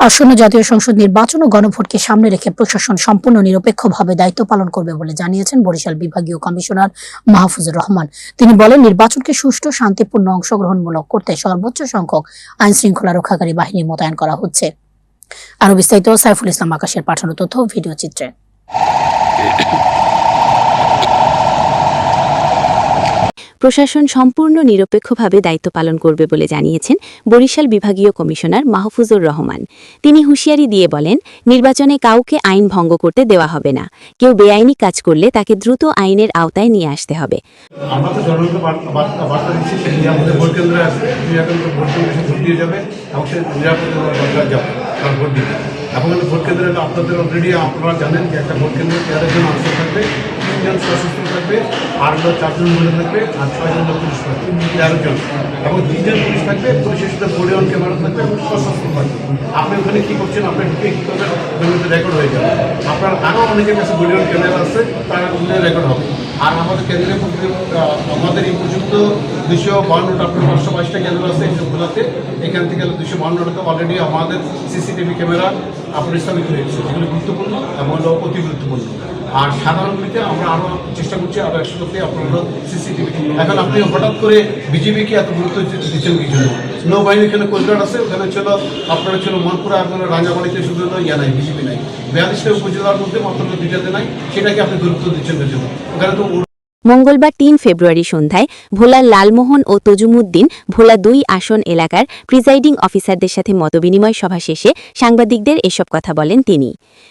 আসন্ন জাতীয় সংসদ নির্বাচন ও গণভোটকে সামনে রেখে প্রশাসন সম্পূর্ণ নিরপেক্ষভাবে দায়িত্ব পালন করবে বলে জানিয়েছেন বরিশাল বিভাগীয় কমিশনার মাহফুজুর রহমান। তিনি বলেন, নির্বাচনকে সুষ্ঠু, শান্তিপূর্ণ, অংশগ্রহণমূলক করতে সর্বোচ্চ সংখ্যক আইন শৃঙ্খলা রক্ষাকারী বাহিনী মোতায়েন করা হচ্ছে। আরো বিস্তারিত সাইফুল ইসলাম আকাশের পাঠানো তথ্য ও ভিডিও চিত্রে। প্রশাসন সম্পূর্ণ নিরপেক্ষভাবে দায়িত্ব পালন করবে বলে জানিয়েছেন বরিশাল বিভাগীয় কমিশনার মাহফুজুর রহমান। তিনি হুঁশিয়ারি দিয়ে বলেন, নির্বাচনে কাউকে আইন ভঙ্গ করতে দেওয়া হবে না। কেউ বেআইনি কাজ করলে তাকে দ্রুত আইনের আওতায় নিয়ে আসতে হবে। আমরা তো জনগণকে বার্তা দিচ্ছি, আমাদের ভোট কেন্দ্রে আসবে, ভোট কেন্দ্রে ভোট দিয়ে যাবে এবং সে নিরাপদে যাবে ভোট দিতে। এখন ভোট কেন্দ্রে আপনাদের অলরেডি আপনারা জানেন যে একটা ভোট কেন্দ্রে 13 জন আনসার থাকবে, 3 জন সশস্ত্র থাকবে, 8 জন 4 জন মহিলা থাকবে, আর 6 জন পুলিশ থাকবে, 13 জন এবং 3 জন পুলিশ থাকবে। পুলিশের সাথে বডি অন ক্যামেরা থাকবে এবং সশস্ত্র থাকবে। আপনি ওখানে কী করছেন, আপনি ঢুকে কী করবেন, ওখানে রেকর্ড হয়ে যাবে। আপনার আরও অনেকের কাছে বডি অন ক্যামেরা আছে, তারা ওখানে রেকর্ড হবে। আর আমাদের কেন্দ্রে আমাদের এই পর্যন্ত 252টা, আপনার 522টা কেন্দ্র আছে এই সবগুলোতে। এখান থেকে 252টাতে অলরেডি আমাদের সিসিটিভি ক্যামেরা আপনার স্থাপিত হয়েছে, যেগুলো গুরুত্বপূর্ণ এবং অতি গুরুত্বপূর্ণ। আর সাধারণগুলিতে আমরা আরও চেষ্টা করছি আরও 100তে আপনার সিসিটিভি। এখন আপনি হঠাৎ করে বিজেপিকে এত গুরুত্ব দিচ্ছেন কি জন্য? নৌবাহিনী এখানে কোস্টগার্ড আছে, ওখানে ছিল আপনার ছিল মনপুরা, আপনার রাজাবাড়িতে শুধু ইয়া নাই, বিজেপি নাই। 42টা উপজেলার মধ্যে মাত্র 2টাতে নাই, সেটাকে আপনি গুরুত্ব দিচ্ছেন কি জন্য? ওখানে তো মঙ্গলবার ৩ ফেব্রুয়ারি সন্ধ্যায় ভোলার লালমোহন ও তজুমুদ্দিন ভোলা ২ আসন এলাকার প্রিজাইডিং অফিসারদের সাথে মতবিনিময় সভা শেষে সাংবাদিকদের এসব কথা বলেন তিনি।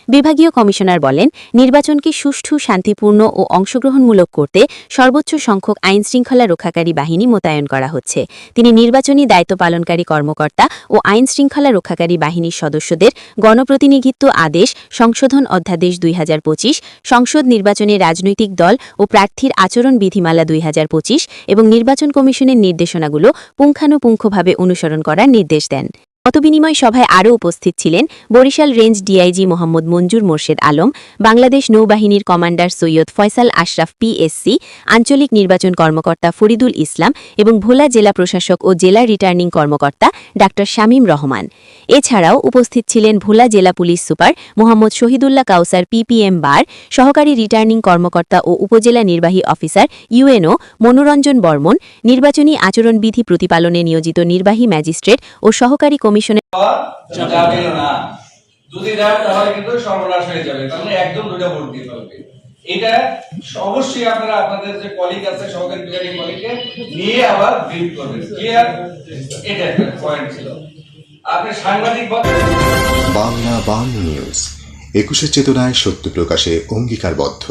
বিভাগীয় কমিশনার বলেন, নির্বাচনকে সুষ্ঠু, শান্তিপূর্ণ ও অংশগ্রহণমূলক করতে সর্বোচ্চ সংখ্যক আইনশৃঙ্খলা রক্ষাকারী বাহিনী মোতায়েন করা হচ্ছে। তিনি নির্বাচনী দায়িত্ব পালনকারী কর্মকর্তা ও আইনশৃঙ্খলা রক্ষাকারী বাহিনীর সদস্যদের গণপ্রতিনিধিত্ব আদেশ সংশোধন অধ্যাদেশ ২০২৫, সংসদ নির্বাচনে রাজনৈতিক দল ও প্রার্থীর আচরণ বিধিমালা ২০২৫ এবং নির্বাচন কমিশনের নির্দেশনাগুলো পুঙ্খানুপুঙ্খভাবে অনুসরণ করার নির্দেশ দেন। মতবিনিময় সভায় আরও উপস্থিত ছিলেন বরিশাল রেঞ্জ ডিআইজি মোহাম্মদ মঞ্জুর মোর্শেদ আলম, বাংলাদেশ নৌবাহিনীর কমান্ডার সৈয়দ ফয়সাল আশরাফ পিএসসি, আঞ্চলিক নির্বাচন কর্মকর্তা ফরিদুল ইসলাম এবং ভোলা জেলা প্রশাসক ও জেলা রিটার্নিং কর্মকর্তা ডাক্তার শামীম রহমান। এছাড়াও উপস্থিত ছিলেন ভোলা জেলা পুলিশ সুপার মোহাম্মদ শহীদুল্লাহ কাউসার পিপিএম বার, সহকারী রিটার্নিং কর্মকর্তা ও উপজেলা নির্বাহী অফিসার ইউএনও মনোরঞ্জন বর্মন, নির্বাচনী আচরণবিধি প্রতিপালনে নিয়োজিত নির্বাহী ম্যাজিস্ট্রেট ও সহকারী কমিশনের যাবে না। যদি দেন তাহলে কিন্তু সর্বনাশ হয়ে যাবে, তাহলে একদম 2টা ভোট দিতে হবে। এটা অবশ্যই আপনারা আপনাদের যে কলিগ আছে, সহকারী প্রিজাইডিং কলিগকে নিয়ে আবার ব্রিফ করবেন। ক্লিয়ার? এটা একটা পয়েন্ট ছিল। আপনি সাংবাদিক বাংলা নিউজ 21 চেতনায় সত্য প্রকাশে অঙ্গীকারবদ্ধ।